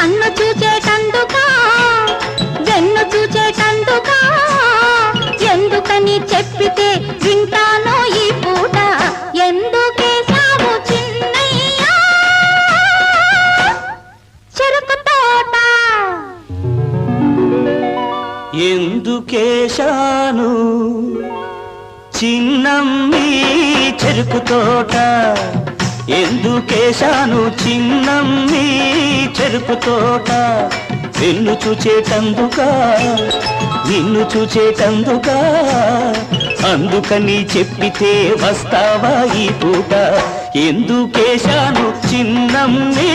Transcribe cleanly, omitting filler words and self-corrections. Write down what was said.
నన్ను చూచేటందుకా వెన్ను చూచేటందుకా ఎందుకని చెప్పితే వింటానో ఈ పూట ఎందుకేశావు చిన్నయ్యా చెరుకు తోట ఎందుకేశాను చిన్నమ్మి చెరుకు తోట ఎందుకేశాను చిన్నమ్మి చెరుకు తోట నిన్ను చూచేటందుకా నిన్ను చూచేటందుకా అందుకని చెప్పితే వస్తావా ఈ పూట ఎందుకేశాను చిన్నమ్మి